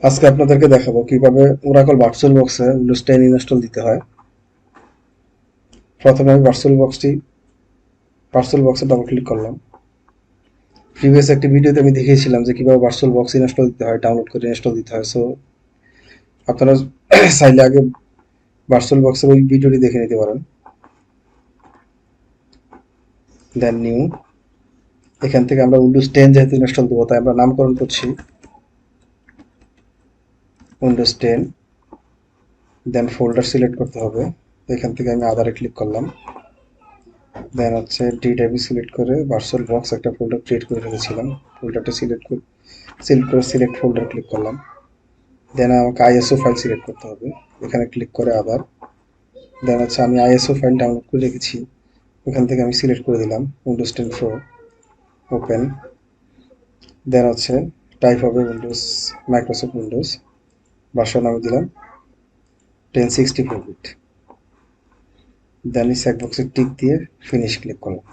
আজকে আপনাদেরকে দেখাবো কিভাবে ওরাকল ভার্চুয়ালবক্সে উইন্ডোজ 10 ইনস্টল দিতে হয়। প্রথমে আমি ভার্চুয়ালবক্সে ডাবল ক্লিক করলাম। প্রিভিয়াস একটি ভিডিওতে আমি দেখিয়েছিলাম যে কিভাবে ভার্চুয়ালবক্স ইনস্টল দিতে হয়, ডাউনলোড করে ইনস্টল দিতে হয়। সো আপনারা চাইলে আগে ভার্চুয়ালবক্সের ওই ভিডিওটি দেখে নিতে পারেন। দেন নিউ, এখান থেকে আমরা উইন্ডোজ 10 যেহেতু ইনস্টল দেবো তাই আমরা নামকরণ করছি উইন্ডোজ 10। দেন ফোল্ডার সিলেক্ট করতে হবে। এখান থেকে আমি আদারে ক্লিক করলাম। দেন হচ্ছে ডিডাবি সিলেক্ট করে ভার্চুয়ালবক্স একটা ফোল্ডার ক্রিয়েট করে রেখেছিলাম। ফোল্ডারটা সিলেক্ট ফোল্ডার ক্লিক করলাম। দেন আমাকে আইএসও ফাইল সিলেক্ট করতে হবে। এখানে ক্লিক করে আবার দেন হচ্ছে আমি আইএসও ফাইল ডাউনলোড করে রেখেছি, ওখান থেকে আমি সিলেক্ট করে দিলাম উইন্ডোজ 10 প্রো, ওপেন। দেন হচ্ছে টাইপ হবে উইন্ডোজ, মাইক্রোসফট উইন্ডোজ, ভার্সন আমি দিলাম 1064 বিট। দেন এই চেকবক্সে টিক দিয়ে ফিনিশ ক্লিক করলাম।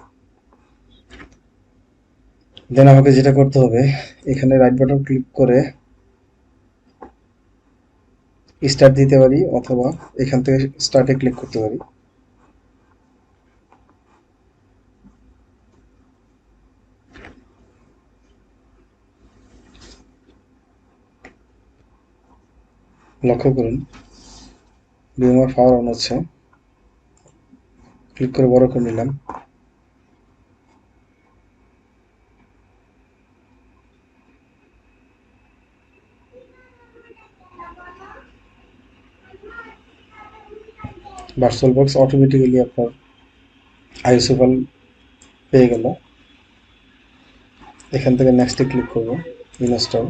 দেন আমাকে যেটা করতে হবে, এখানে রাইট বাটন ক্লিক করে স্টার্ট দিতে পারি অথবা এখান থেকে স্টার্টে ক্লিক করতে পারি। লক্ষ্য করুন বিমার পাওয়ার অন হচ্ছে। ক্লিক করে বড় করে নিলাম। ভার্চুয়ালবক্স অটোমেটিক্যালি আপনার আইএসও ফাইল পেয়ে গেল। এখান থেকে নেক্সটে ক্লিক করব, install.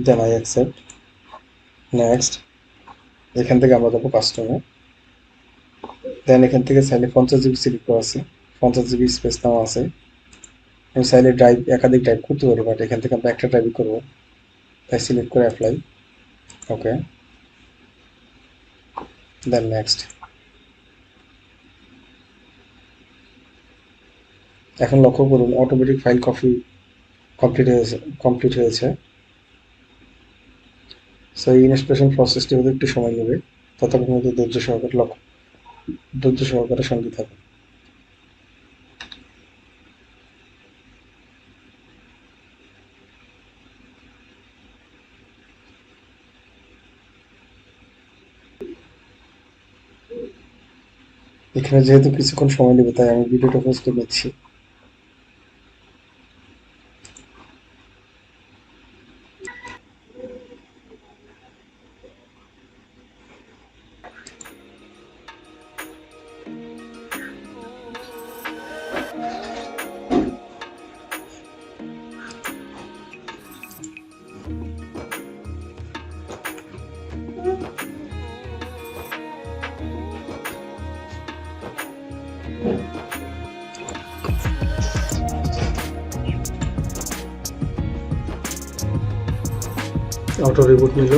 Then I accept, next. এখান থেকে আমরা যাবো কাস্টমে। দেন এখান থেকে চাইলে 50 জিবি সিলেক্ট করা আছে, 50 জিবি স্পেস নাও আছে। আমি চাইলে একাধিক ড্রাইভ করতে পারি, বাট এখান থেকে আমরা একটা ড্রাইভ করবো, তাই সিলেক্ট করে অ্যাপ্লাই, ওকে। দেন নেক্সট। এখন লক্ষ্য করুন অটোমেটিক ফাইল কপি কমপ্লিট হয়েছে। সো এই ইনস্টলেশন প্রসেসটি হতে একটু সময় নেবে, ততক্ষণ মধ্যে ধৈর্য সহকারে সঙ্গে থাকুন। এখানে যেহেতু কিছুক্ষণ সময় নেবে তাই আমি ভিডিওটা পোস্ট করে নিচ্ছি। অটো রিবুট নিল।